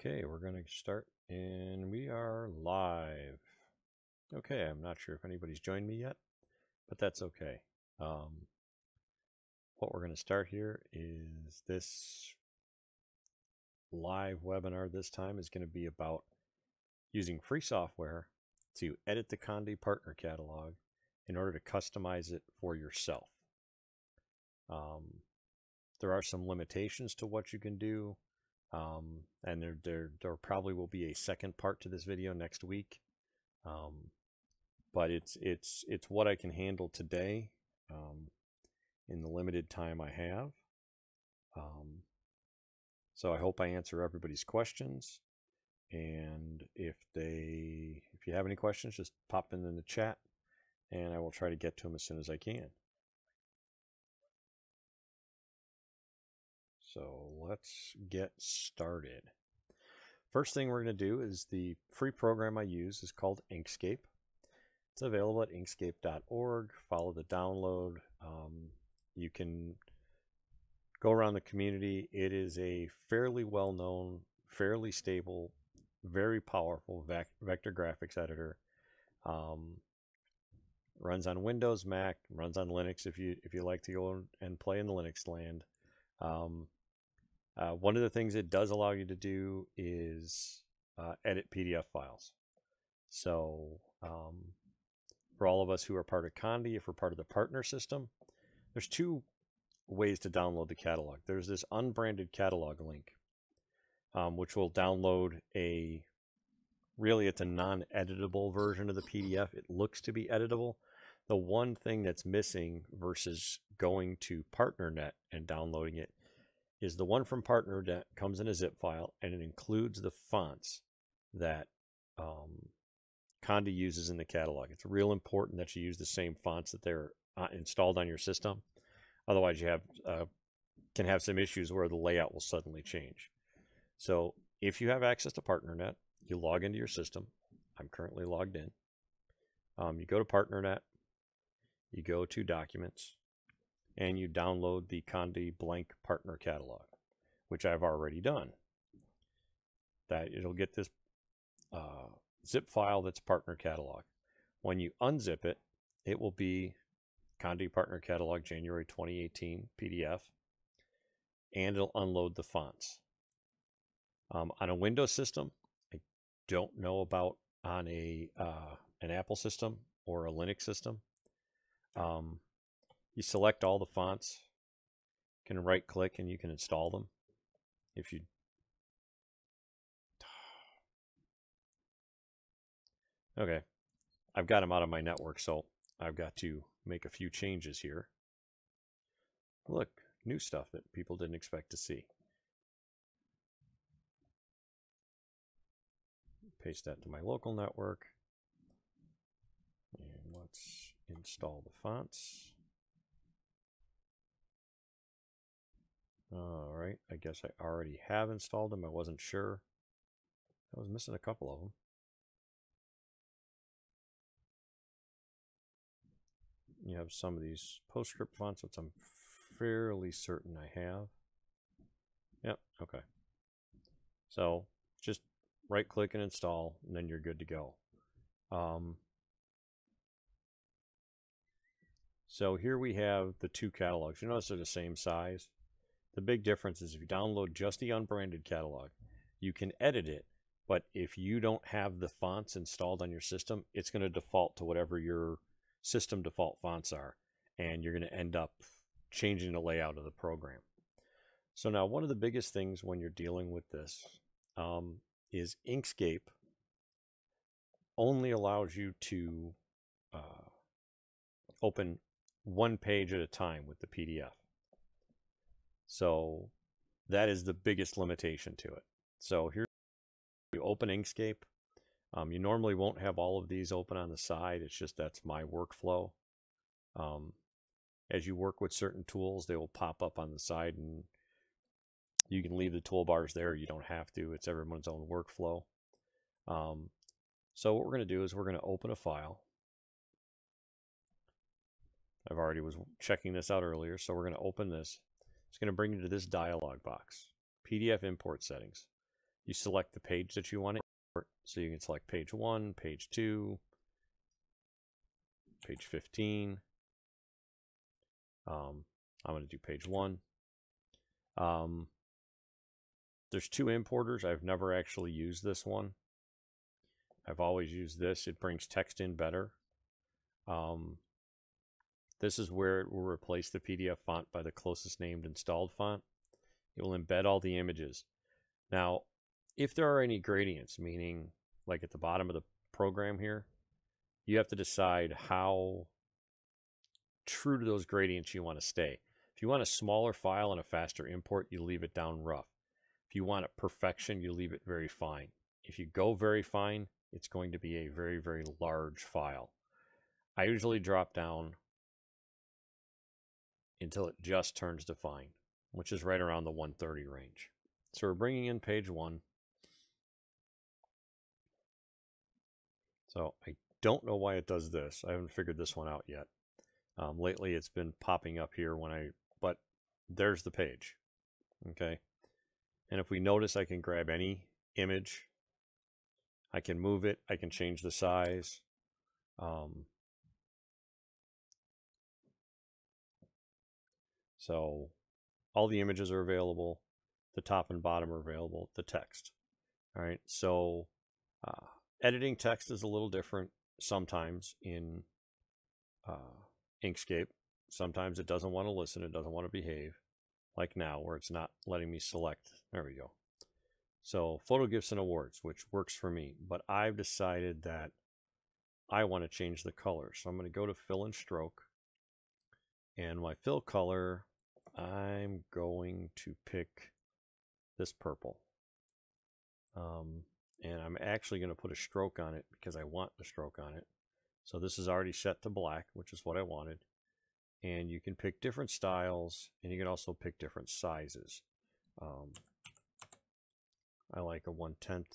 Okay, we're going to start, and we are live. Okay, I'm not sure if anybody's joined me yet, but that's okay. What we're going to start here is this live webinar. This time is going to be about using free software to edit the Conde Partner Catalog in order to customize it for yourself. There are some limitations to what you can do. And there probably will be a second part to this video next week, but it's what I can handle today in the limited time I have. So I hope I answer everybody's questions, and if you have any questions, just pop them in the chat, and I will try to get to them as soon as I can. So let's get started. First thing we're going to do is the free program I use is called Inkscape. It's available at inkscape.org. Follow the download. You can go around the community. It is a fairly well-known, fairly stable, very powerful vector graphics editor. Runs on Windows, Mac, runs on Linux if you like to go and play in the Linux land. One of the things it does allow you to do is edit PDF files. So for all of us who are part of Conde, if we're part of the partner system, there's two ways to download the catalog. There's this unbranded catalog link, which will download really it's a non-editable version of the PDF. It looks to be editable. The one thing that's missing versus going to PartnerNet and downloading it is the one from PartnerNet comes in a zip file, and it includes the fonts that Conde uses in the catalog. It's real important that you use the same fonts that they're installed on your system. Otherwise, you can have some issues where the layout will suddenly change. So if you have access to PartnerNet, you log into your system. I'm currently logged in. You go to PartnerNet, you go to Documents, and you download the Conde blank partner catalog, which I've already done. That it'll get this zip file that's partner catalog. When you unzip it, it will be Conde Partner Catalog January 2018 PDF, and it'll unload the fonts. On a Windows system, I don't know about on an Apple system or a Linux system. You select all the fonts, you can right click and you can install them. If you okay, I've got them out of my network, so I've got to make a few changes here. Look, new stuff that people didn't expect to see. Paste that to my local network. And let's install the fonts. All right, I guess I already have installed them. I wasn't sure. I was missing a couple of them. You have some of these PostScript fonts, which I'm fairly certain I have. Yep, okay. So just right click and install, and then you're good to go. So here we have the two catalogs. You notice they're the same size. The big difference is if you download just the unbranded catalog, you can edit it, but if you don't have the fonts installed on your system, it's going to default to whatever your system default fonts are, and you're going to end up changing the layout of the program. So now one of the biggest things when you're dealing with this is Inkscape only allows you to open one page at a time with the PDF. So that is the biggest limitation to it. So here you open Inkscape. You normally won't have all of these open on the side. It's just that's my workflow. As you work with certain tools, they will pop up on the side, and you can leave the toolbars there. You don't have to. It's everyone's own workflow. So what we're going to do is we're going to open a file. I've already was checking this out earlier, so we're going to open this. It's going to bring you to this dialog box, PDF import settings. you select the page that you want to import. So you can select page 1, page 2, page 15. I'm going to do page 1. There's 2 importers. I've never actually used this one. I've always used this. It brings text in better. This is where it will replace the PDF font by the closest named installed font. It will embed all the images. Now, if there are any gradients, meaning like at the bottom of the program here, you have to decide how true to those gradients you want to stay. If you want a smaller file and a faster import, you leave it down rough. If you want it perfection, you leave it very fine. If you go very fine, it's going to be a very, very large file. I usually drop down until it just turns to fine, which is right around the 130 range. So we're bringing in page 1. So I don't know why it does this. I haven't figured this one out yet. Lately it's been popping up here but there's the page. Okay. And if we notice, I can grab any image. I can move it. I can change the size. So all the images are available. The top and bottom are available. The text. All right. So editing text is a little different sometimes in Inkscape. Sometimes it doesn't want to listen. It doesn't want to behave. Like now, where it's not letting me select. There we go. So photo gifts and awards, which works for me. But I've decided that I want to change the color. So I'm going to go to fill and stroke. And my fill color, I'm going to pick this purple. And I'm actually going to put a stroke on it because I want the stroke on it. So this is already set to black, which is what I wanted. And you can pick different styles, and you can also pick different sizes. I like a 1/10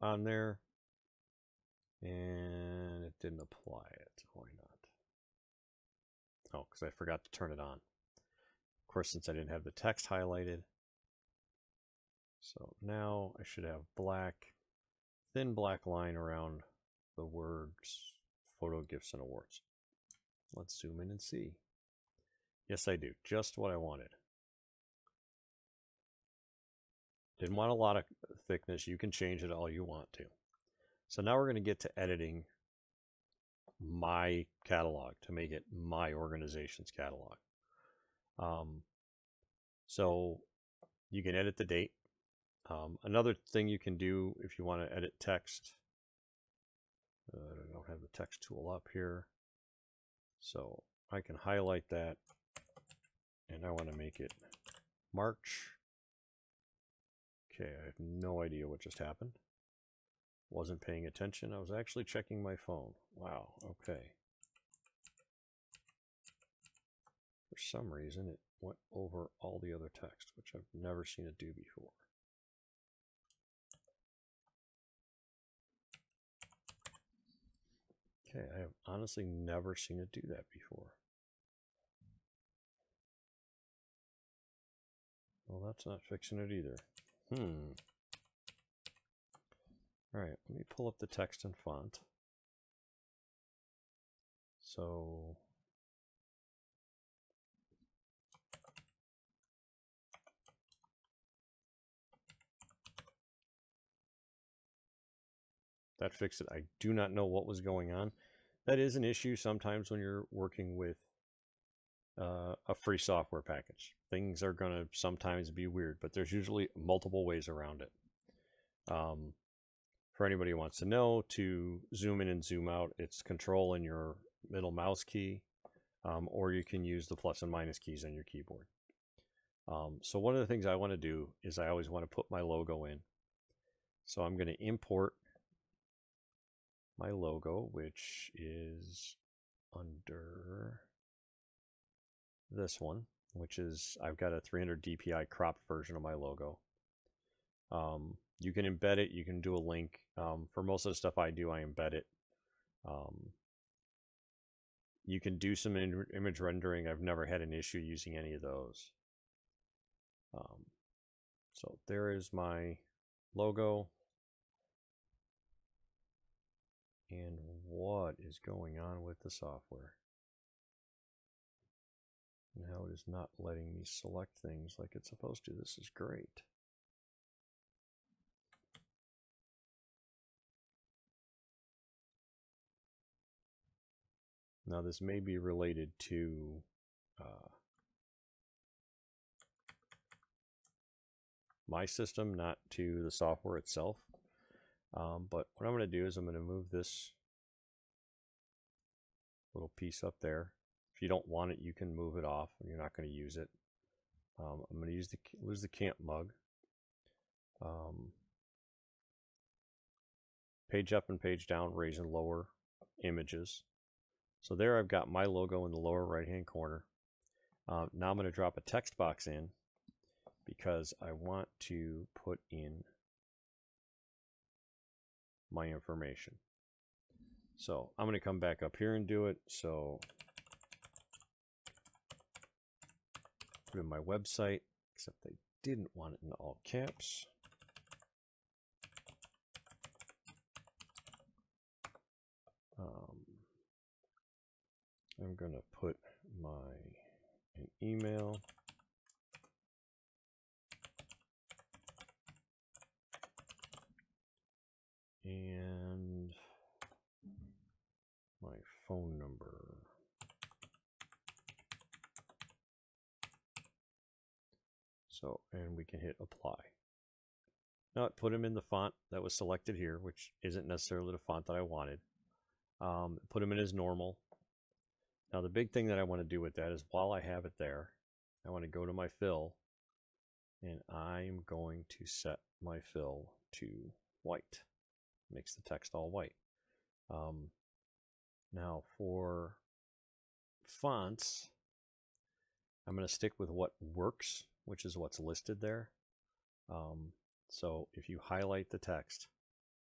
on there, and it didn't apply it. Why not? Oh, because I forgot to turn it on. Of course, since I didn't have the text highlighted. So now I should have black, thin black line around the words photo gifts and awards. Let's zoom in and see. Yes, I do. Just what I wanted. Didn't want a lot of thickness. You can change it all you want to. So now we're going to get to editing my catalog to make it my organization's catalog. So you can edit the date. Another thing you can do if you want to edit text, I don't have the text tool up here. So I can highlight that, and I want to make it March. Okay, I have no idea what just happened. Wasn't paying attention. I was actually checking my phone. Wow, okay. For some reason, it went over all the other text, which I've never seen it do before. Okay, I have honestly never seen it do that before. Well, that's not fixing it either. All right, let me pull up the text and font. So that fixed it. I do not know what was going on. That is an issue sometimes when you're working with a free software package. Things are going to sometimes be weird, but there's usually multiple ways around it. For anybody who wants to know, to zoom in and zoom out, it's Control and your middle mouse key, or you can use the plus and minus keys on your keyboard. So one of the things I want to do is I always want to put my logo in. So I'm going to import my logo, which is under this one, which is, I've got a 300 DPI cropped version of my logo. You can embed it. You can do a link. For most of the stuff I do, I embed it. You can do some image rendering. I've never had an issue using any of those. So there is my logo. And what is going on with the software? Now it is not letting me select things like it's supposed to. This is great. Now this may be related to my system, not to the software itself. But what I'm going to do is I'm going to move this little piece up there. If you don't want it, you can move it off. You're not going to use it. I'm going to use the camp mug. Page up and page down, raise and lower images. So there I've got my logo in the lower right hand corner. Now I'm going to drop a text box in because I want to put in my information. So I'm going to come back up here and do it. So put in my website, except I didn't want it in all caps. I'm going to put an email. And my phone number. So, and we can hit apply. Now it put them in the font that was selected here, which isn't necessarily the font that I wanted. Put them in as normal. Now the big thing that I want to do with that is while I have it there, I want to go to my fill, and I'm going to set my fill to white. Makes the text all white. Now for fonts, I'm going to stick with what works, which is what's listed there. So if you highlight the text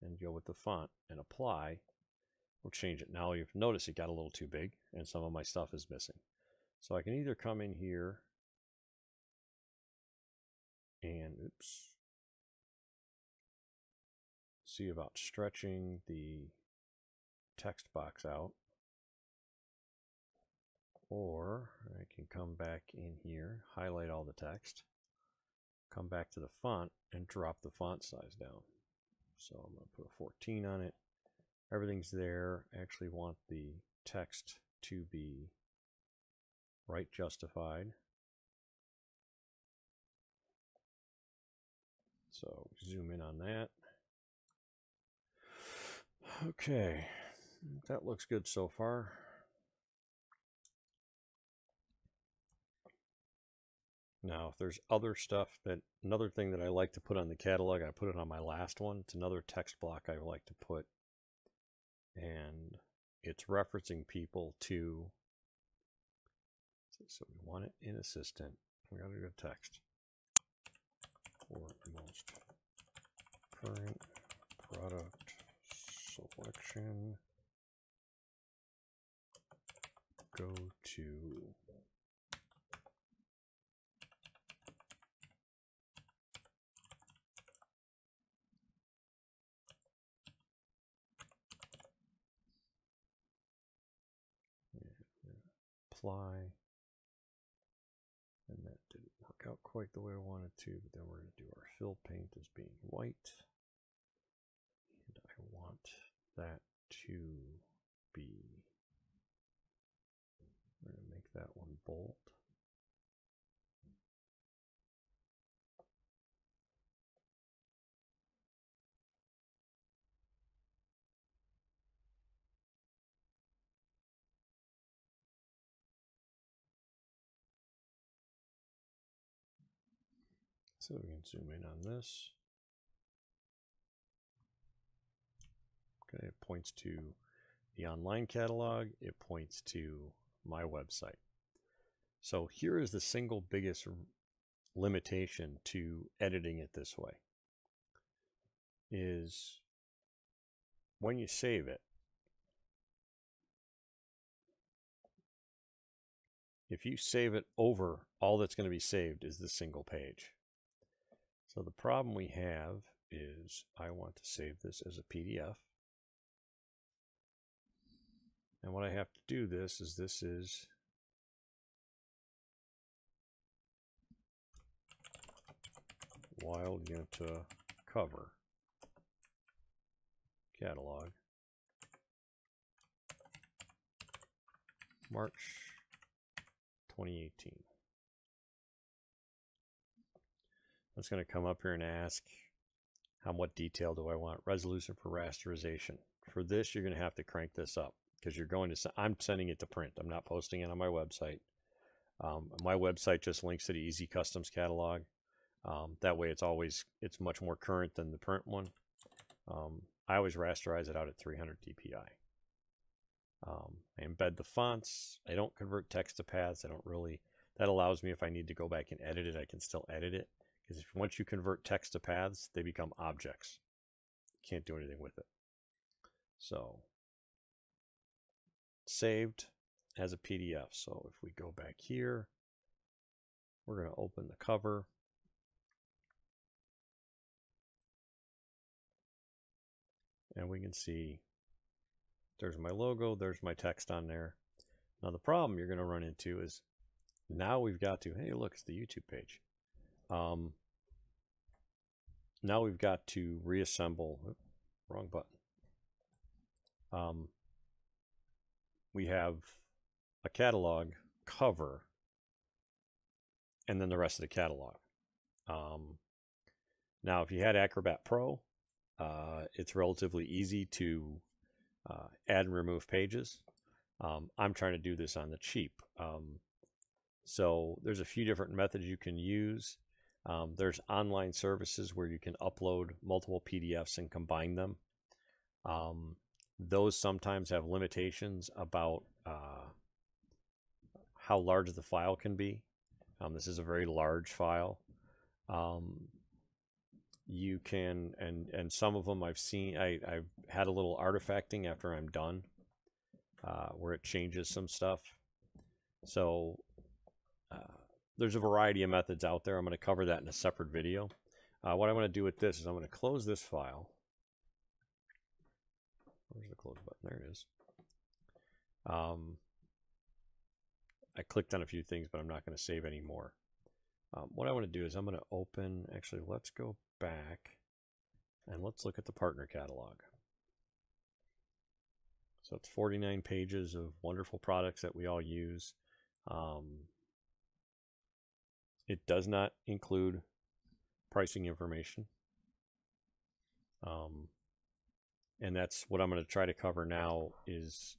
and go with the font and apply, we'll change it. Now you've noticed it got a little too big and some of my stuff is missing. So I can either come in here and see about stretching the text box out, or I can come back in here, highlight all the text, come back to the font and drop the font size down. So I'm going to put a 14 on it. Everything's there. I actually want the text to be right justified. So zoom in on that. Okay, that looks good so far. Now, if there's other stuff another thing that I like to put on the catalog, I put it on my last one. It's another text block I like to put. And it's referencing people to, so we want it in assistant. We got to go text for most current product selection. Go to apply, and that didn't work out quite the way I wanted to, but then we're going to do our fill paint as being white, and I want that to be, we're going to make that one bold. So we can zoom in on this. Okay, it points to the online catalog. It points to my website. So here is the single biggest limitation to editing it this way, is when you save it, if you save it over, all that's going to be saved is the single page. So the problem we have is I want to save this as a PDF. And what I have to do this is Wild Yenta cover catalog March 2018. It's going to come up here and ask what detail do I want? Resolution for rasterization. For this, you're going to have to crank this up because you're going to, I'm sending it to print. I'm not posting it on my website. My website just links to the Easy Customs catalog. That way it's much more current than the print one. I always rasterize it out at 300 dpi. I embed the fonts. I don't convert text to paths. That allows me, if I need to go back and edit it, I can still edit it. Because once you convert text to paths, they become objects. You can't do anything with it. So, saved as a PDF. So if we go back here, we're going to open the cover. And we can see there's my logo, there's my text on there. Now the problem you're going to run into is now we've got to, hey look, it's the YouTube page. Now we've got to reassemble, wrong button. We have a catalog cover and then the rest of the catalog. Now if you had Acrobat Pro, it's relatively easy to add and remove pages. I'm trying to do this on the cheap. So there's a few different methods you can use. There's online services where you can upload multiple PDFs and combine them. Those sometimes have limitations about how large the file can be. This is a very large file. You can, and some of them I've seen, I've had a little artifacting after I'm done, where it changes some stuff. So there's a variety of methods out there. I'm going to cover that in a separate video. What I'm going to do with this is I'm going to close this file. Where's the close button? There it is. I clicked on a few things, but I'm not going to save any more. What I want to do is I'm going to open, actually, let's go back and let's look at the partner catalog. So it's 49 pages of wonderful products that we all use. It does not include pricing information. And that's what I'm going to try to cover now, is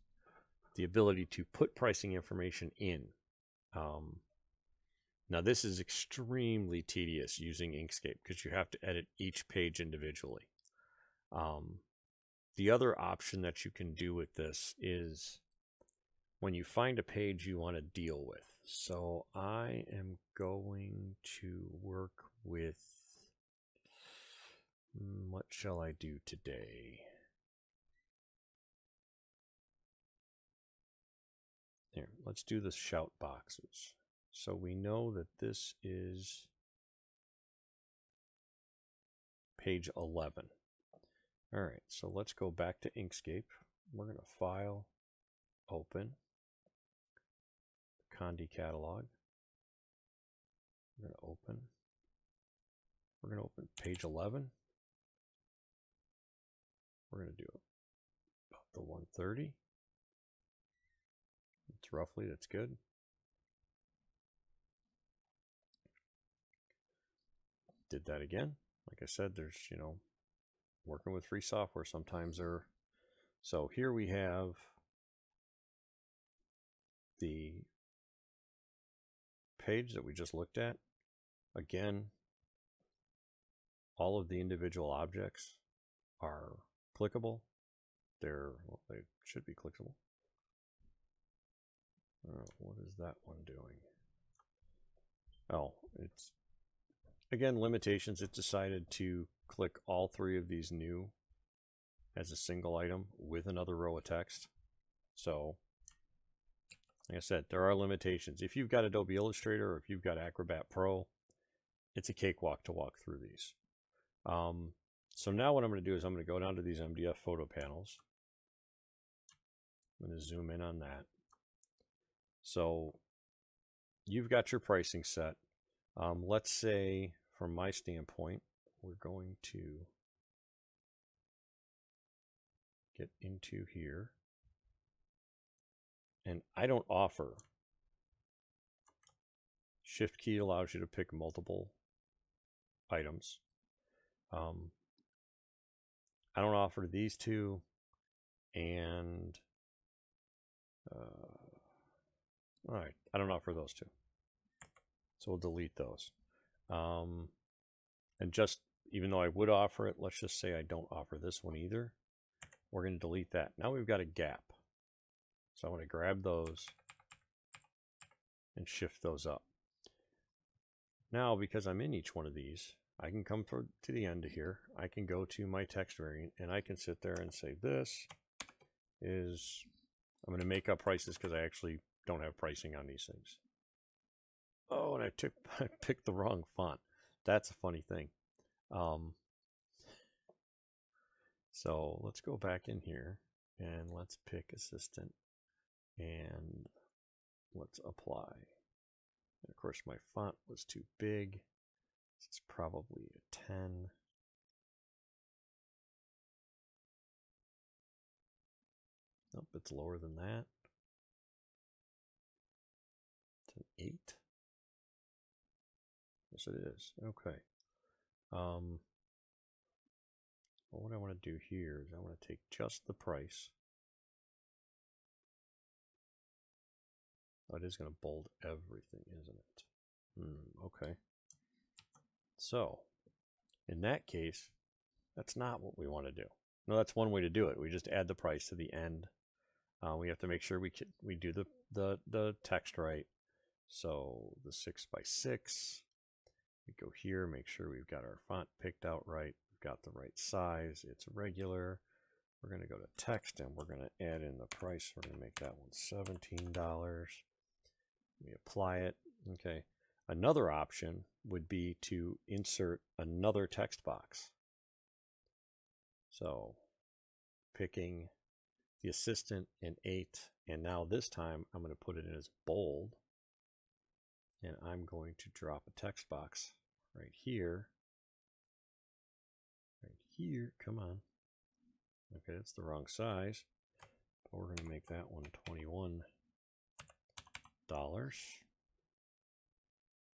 the ability to put pricing information in. Now this is extremely tedious using Inkscape because you have to edit each page individually. The other option that you can do with this is when you find a page you want to deal with. So I am going to work with, what shall I do today? Here, let's do the shout boxes. So we know that this is page 11. All right, so let's go back to Inkscape. We're going to File, Open, Conde Catalog. We're going to open. We're going to open page 11. We're going to do about the 130. It's roughly, that's good. Did that again. Like I said, there's, working with free software sometimes are. So here we have the page that we just looked at. Again, all of the individual objects are clickable. They should be clickable. What is that one doing? Oh, it's, again, limitations. It decided to click all three of these new as a single item with another row of text. So, like I said, there are limitations. If you've got Adobe Illustrator or if you've got Acrobat Pro, it's a cakewalk to walk through these. So now what I'm going to do is I'm going to go down to these MDF photo panels. I'm going to zoom in on that. So you've got your pricing set. Let's say, from my standpoint, we're going to get into here. And I don't offer. Shift key allows you to pick multiple items. I don't offer these two, and all right, I don't offer those two. So we'll delete those. And just, even though I would offer it, let's just say I don't offer this one either. We're going to delete that. Now we've got a gap. So I'm going to grab those and shift those up. Now, because I'm in each one of these, I can come to the end of here. I can go to my text variant, and I can sit there and say, this is, I'm going to make up prices because I actually don't have pricing on these things. Oh, and I picked the wrong font. That's a funny thing. So let's go back in here, and let's pick assistant, and let's apply. And of course, my font was too big. This is probably a 10. Nope, it's lower than that. It's an 8. Yes, it is. Okay. Well, what I want to do here is I want to take just the price. Oh, it is going to bold everything, isn't it? Okay. So, in that case, that's not what we want to do. No, that's one way to do it. We just add the price to the end. We have to make sure we do the text right. So the 6x6. We go here, make sure we've got our font picked out right. We've got the right size. It's regular. We're going to go to text, and we're going to add in the price. We're going to make that one $17. We apply it. Okay. Another option would be to insert another text box. So picking the assistant in 8, and now this time I'm going to put it in as bold, and I'm going to drop a text box right here. Right here. Come on. Okay, it's the wrong size. But we're going to make that one $21.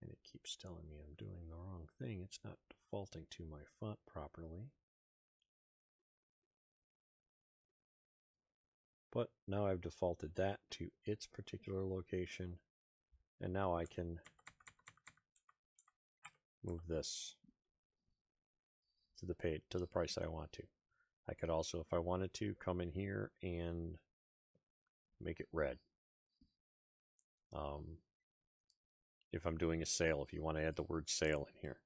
And it keeps telling me I'm doing the wrong thing. It's not defaulting to my font properly. But now I've defaulted that to its particular location. And now I can move this to the page, to the price I want to. I could also, if I wanted to, come in here and make it red. If I'm doing a sale, if you want to add the word sale in here.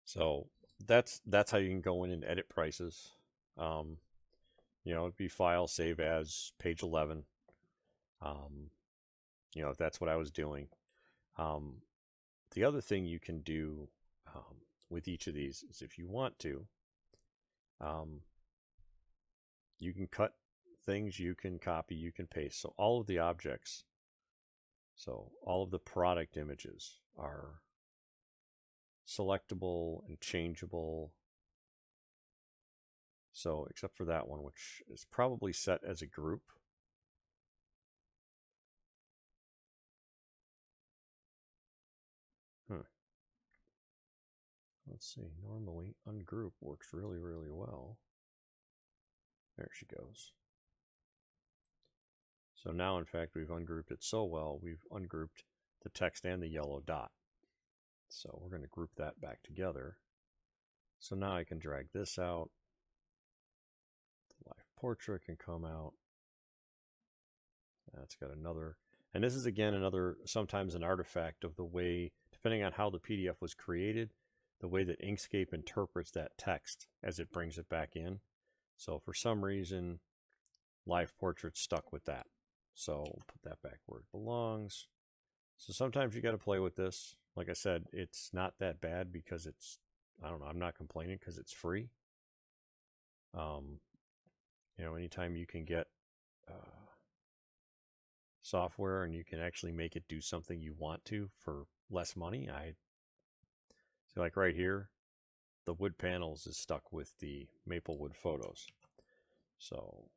So that's how you can go in and edit prices. You know, it'd be file, save as, page 11. You know, if that's what I was doing. The other thing you can do with each of these is, if you want to, you can cut things, you can copy, you can paste. So all of the objects, so all of the product images are selectable and changeable. So except for that one, which is probably set as a group. Let's see, normally ungroup works really, really well. There she goes. So now, in fact, we've ungrouped it so well, we've ungrouped the text and the yellow dot. So we're going to group that back together. So now I can drag this out. The live portrait can come out. That's got another, and this is again another, sometimes an artifact of the way, depending on how the PDF was created, the way that Inkscape interprets that text as it brings it back in. So for some reason, live portrait stuck with that. So we'll put that back where it belongs. So sometimes you got to play with this. like I said, it's not that bad because it's, I don't know, I'm not complaining because it's free. You know, anytime you can get software and you can actually make it do something you want to for less money, I see, like right here, the wood panels is stuck with the maple wood photos. So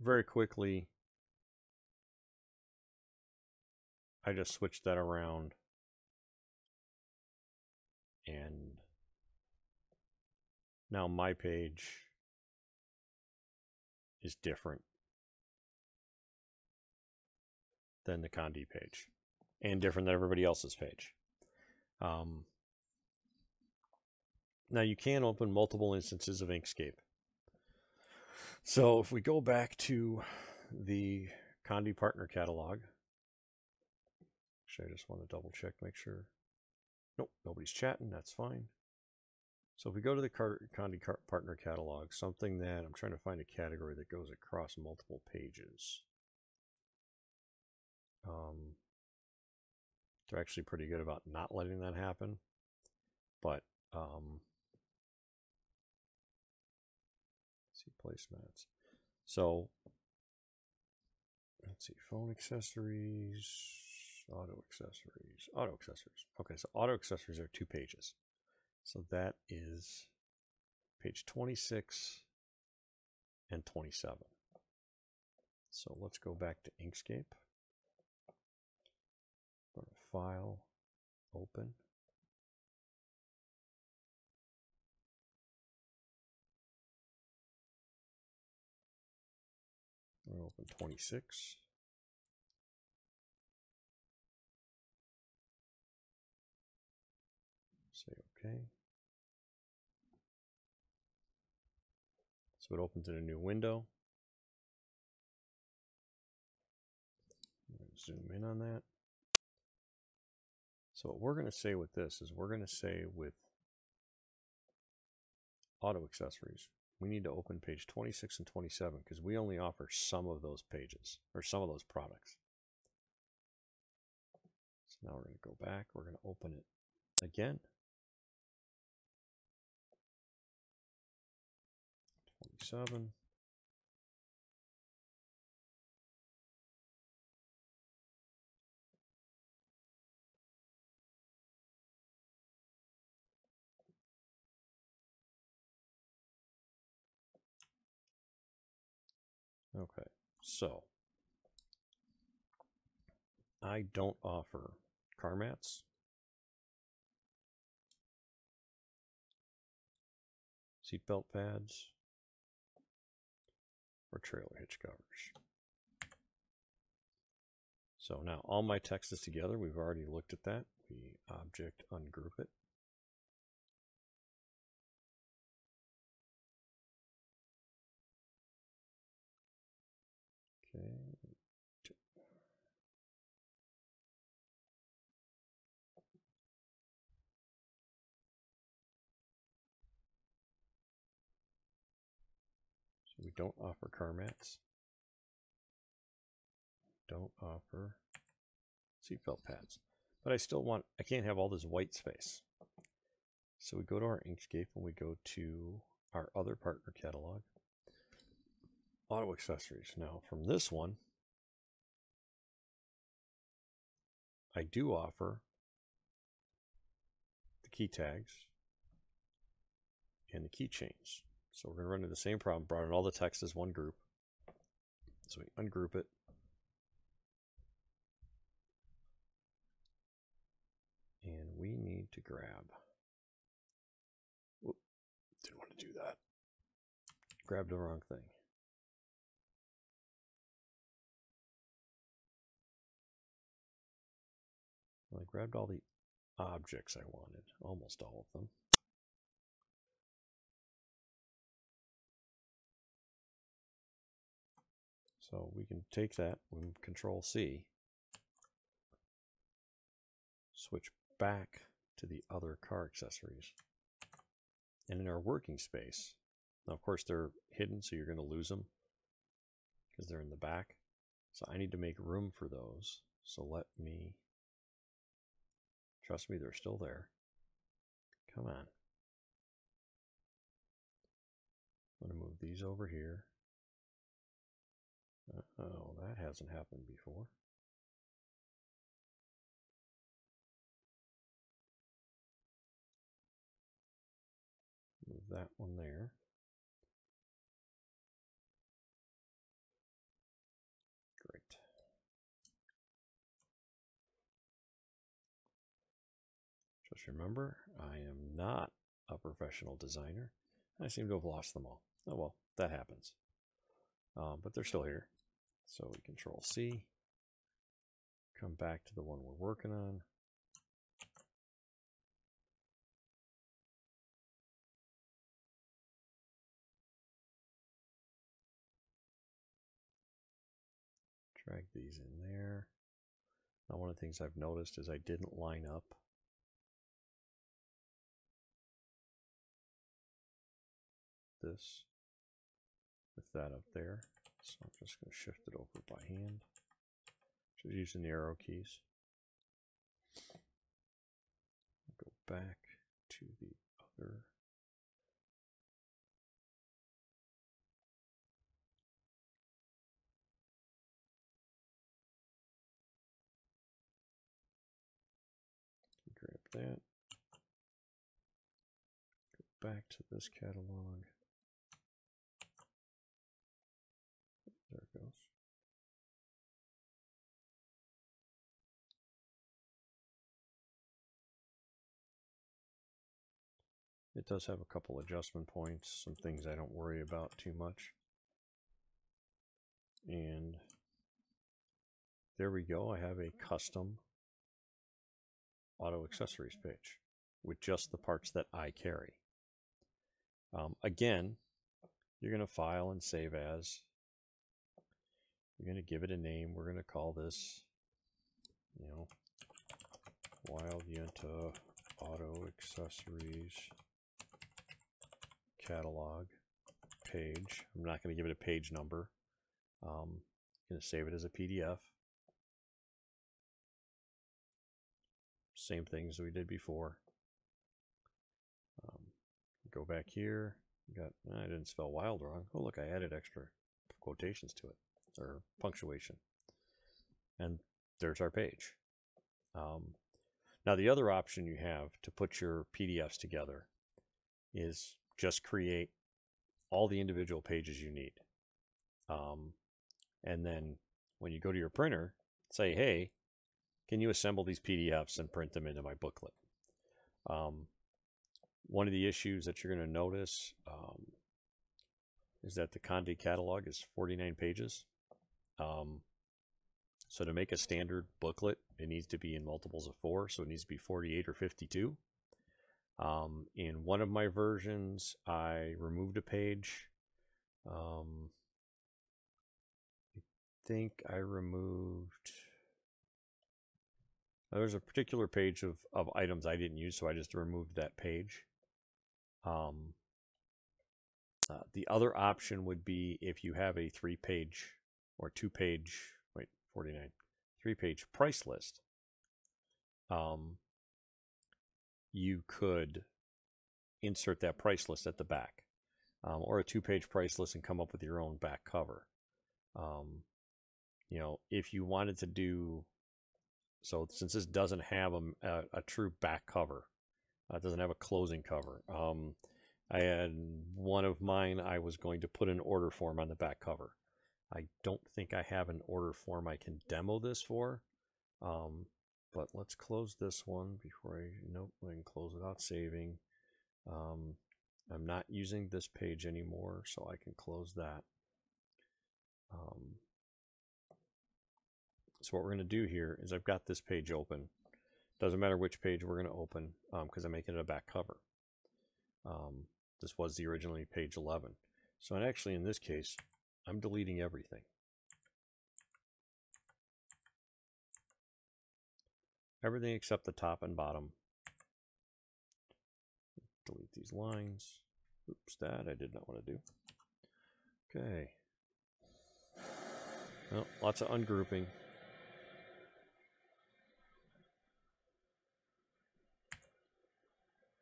very quickly, I just switched that around, and now my page is different than the Conde page, and different than everybody else's page. Now you can open multiple instances of Inkscape. So if we go back to the Conde Partner Catalog, actually I just want to double check, make sure. Nope, nobody's chatting, that's fine. So if we go to the Conde Partner Catalog, something that I'm trying to find a category that goes across multiple pages. They're actually pretty good about not letting that happen, but let's see, placemats. So let's see, phone accessories, auto accessories. Okay, so auto accessories are 2 pages. So that is page 26 and 27. So let's go back to Inkscape. Go to File, Open. We'll open 26. Say OK. So it opens in a new window. I'm going to zoom in on that. So what we're going to say with this is we're going to say with auto accessories, we need to open page 26 and 27 because we only offer some of those pages or some of those products. So now we're going to go back. We're going to open it again. 27. Okay, so I don't offer car mats, seatbelt pads, or trailer hitch covers. So now all my text is together. We've already looked at that. We object ungroup it. Okay. So we don't offer car mats. Don't offer seatbelt pads. But I still want, I can't have all this white space. So we go to our Inkscape and we go to our other partner catalog, auto accessories. Now from this one, I do offer the key tags and the keychains. So we're going to run into the same problem, brought in all the text as one group. So we ungroup it. And we need to grab, whoop, didn't want to do that. Grabbed the wrong thing. Well, I grabbed all the objects I wanted, almost all of them. So we can take that with Control C. switch back to the other car accessories. And in our working space, now of course they're hidden, so you're going to lose them because they're in the back. So I need to make room for those. So let me, trust me, they're still there. Come on. I'm going to move these over here. Oh, that hasn't happened before. Move that one there. Great. Just remember, I am not a professional designer. I seem to have lost them all. Oh well, that happens. But they're still here. So we Control C. Come back to the one we're working on. Drag these in there. Now one of the things I've noticed is I didn't line up this with that up there. So I'm just going to shift it over by hand. Just using the arrow keys. Go back to the other. Grab that. Go back to this catalog. There it goes. It does have a couple adjustment points, some things I don't worry about too much. And there we go. I have a custom auto accessories page with just the parts that I carry. Again, you're going to file and save as. You're going to give it a name. We're going to call this, you know, Wild Yenta Auto Accessories Catalog page. I'm not going to give it a page number. I'm going to save it as a PDF. Same things we did before. Go back here. I didn't spell wild wrong. Oh, look, I added extra quotations to it, or punctuation. And there's our page. Now, the other option you have to put your PDFs together is just create all the individual pages you need. And then when you go to your printer, say, hey, can you assemble these PDFs and print them into my booklet? One of the issues that you're going to notice is that the Conde catalog is 49 pages. So to make a standard booklet, it needs to be in multiples of 4, so it needs to be 48 or 52. In one of my versions, I removed a page. I think I removed... There's a particular page of items I didn't use, so I just removed that page. The other option would be if you have a 3-page or 2-page, 3-page price list. You could insert that price list at the back, or a 2-page price list and come up with your own back cover. You know, if you wanted to do so, since this doesn't have a true back cover, it doesn't have a closing cover. I had one of mine, I was going to put an order form on the back cover. I don't think I have an order form I can demo this for. But let's close this one before nope, I can close without saving. I'm not using this page anymore, so I can close that. So what we're going to do here is I've got this page open. Doesn't matter which page we're going to open because I'm making it a back cover. This was the originally page 11. So actually in this case, I'm deleting everything. everything except the top and bottom. Delete these lines. Oops, that I did not want to do. Okay. Well, lots of ungrouping.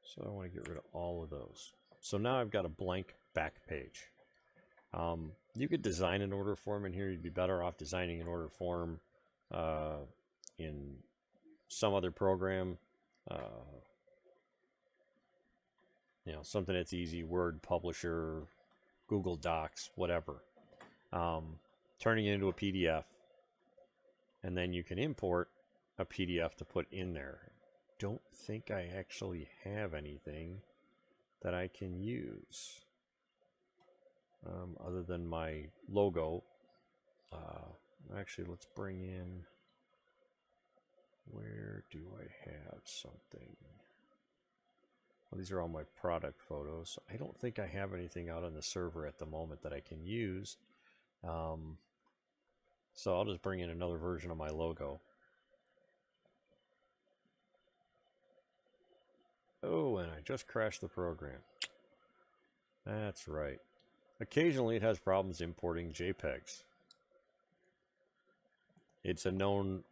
So I want to get rid of all of those. So now I've got a blank back page. You could design an order form in here. You'd be better off designing an order form in some other program. You know, something that's easy, Word, Publisher, Google Docs, whatever. Turning it into a PDF, and then you can import a PDF to put in there. Don't think I actually have anything that I can use other than my logo. Actually, let's bring in, where do I have something? Well, these are all my product photos. I don't think I have anything out on the server at the moment that I can use. So I'll just bring in another version of my logo. Oh, and I just crashed the program. That's right. Occasionally it has problems importing JPEGs. It's a known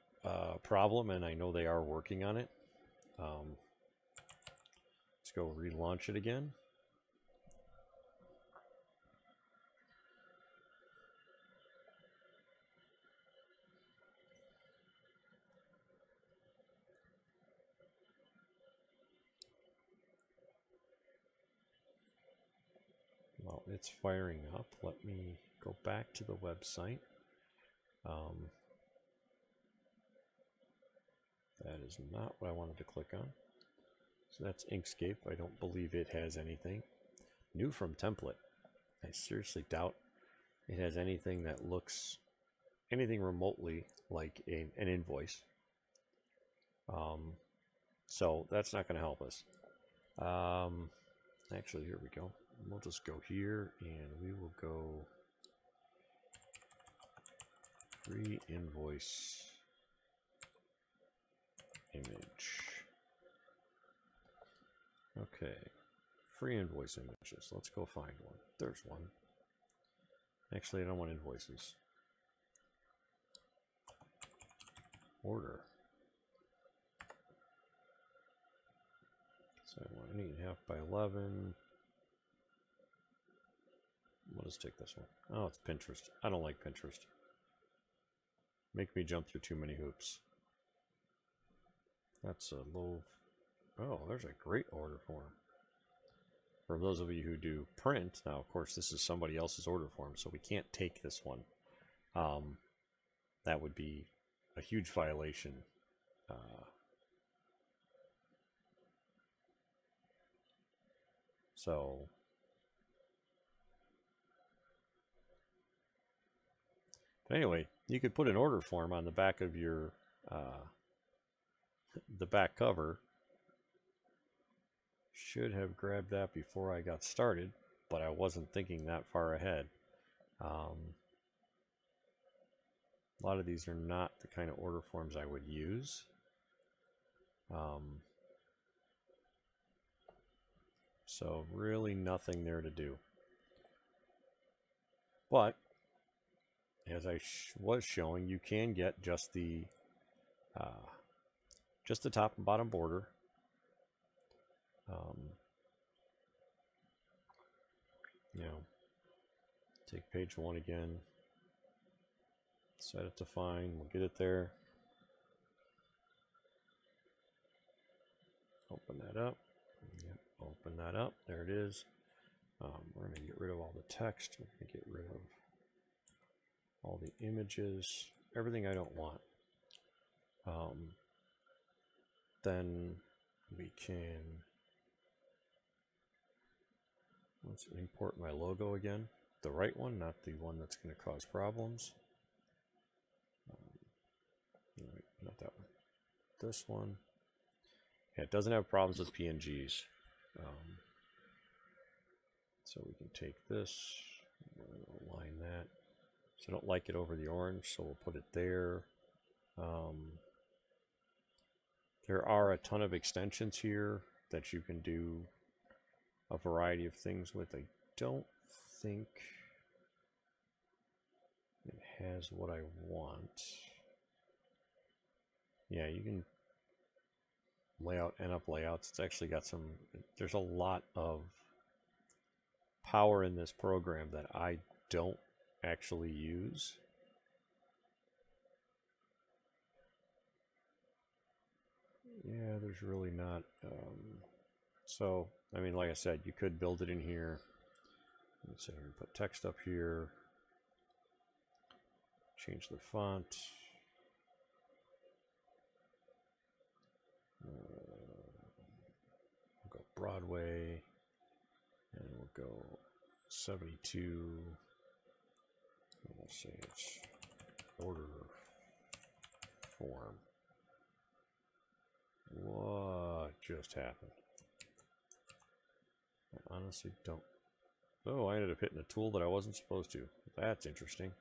problem, and I know they are working on it. Let's go relaunch it again. Well, it's firing up. Let me go back to the website. That is not what I wanted to click on. So that's Inkscape. I don't believe it has anything. New from template. I seriously doubt it has anything that looks anything remotely like an invoice. So that's not going to help us. Actually, here we go. We'll just go here and we will go free invoice image. Okay, free invoice images. Let's go find one. There's one. Actually, I don't want invoices. Order. So I want an 8.5 by 11. We'll just take this one. Oh, it's Pinterest. I don't like Pinterest. Make me jump through too many hoops. That's a low. Oh, there's a great order form. For those of you who do print, now of course this is somebody else's order form, so we can't take this one. That would be a huge violation. But anyway, you could put an order form on the back of your the back cover. Should have grabbed that before I got started, but I wasn't thinking that far ahead. A lot of these are not the kind of order forms I would use. So really nothing there to do. But as I was showing, you can get just the top and bottom border. You know, take page 1 again, set it to fine, we'll get it there. Open that up. Yep, open that up. There it is. We're going to get rid of all the text. We're going to get rid of all the images, everything I don't want. Then we can, let's import my logo again. The right one, not the one that's going to cause problems. Not that one. This one. Yeah, it doesn't have problems with PNGs. So we can take this, align that. So I don't like it over the orange, so we'll put it there. There are a ton of extensions here that you can do a variety of things with. I don't think it has what I want. Yeah, you can layout and up layouts. It's actually got some, there's a lot of power in this program that I don't actually use. Yeah, there's really not. So, I mean, like I said, you could build it in here. Let's sit here and put text up here. Change the font. We'll go Broadway. And we'll go 72. We'll say it's order form. What just happened? I honestly don't. Oh, I ended up hitting a tool that I wasn't supposed to. That's interesting.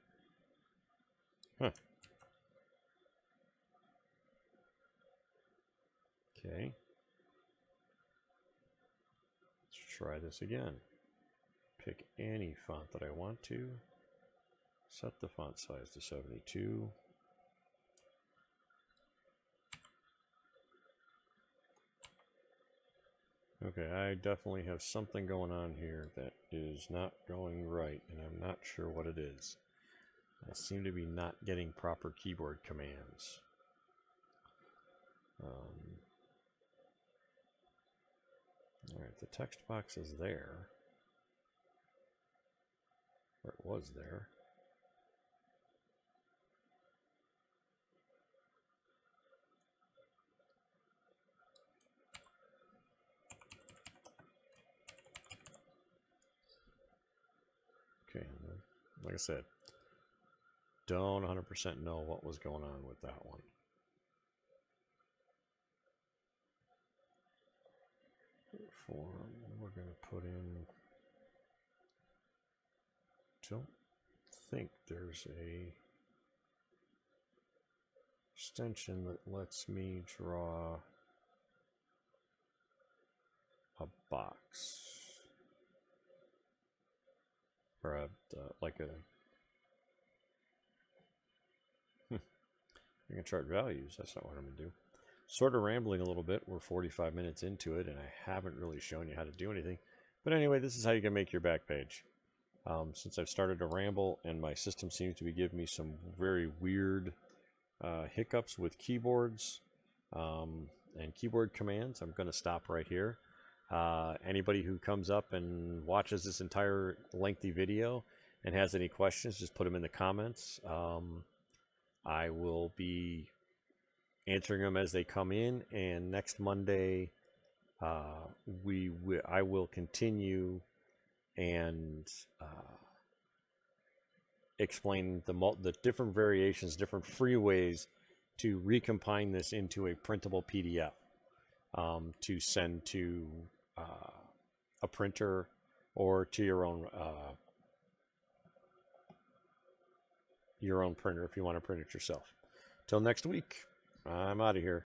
Huh. Okay. Let's try this again. Pick any font that I want to. Set the font size to 72. Okay, I definitely have something going on here that is not going right, and I'm not sure what it is. I seem to be not getting proper keyboard commands. Alright, the text box is there. Or it was there. Okay, like I said, don't 100% know what was going on with that one. Form, we're going to put in, don't think there's a extension that lets me draw a box. Or a, like a, I can chart values, that's not what I'm going to do. Sort of rambling a little bit, we're 45 minutes into it, and I haven't really shown you how to do anything. But anyway, this is how you can make your back page. Since I've started to ramble, and my system seems to be giving me some very weird hiccups with keyboards and keyboard commands, I'm going to stop right here. Anybody who comes up and watches this entire lengthy video and has any questions, just put them in the comments. I will be answering them as they come in, and next Monday I will continue and explain the different variations, different free ways to recombine this into a printable PDF to send to a printer or to your own printer if you want to print it yourself. Till next week, I'm out of here.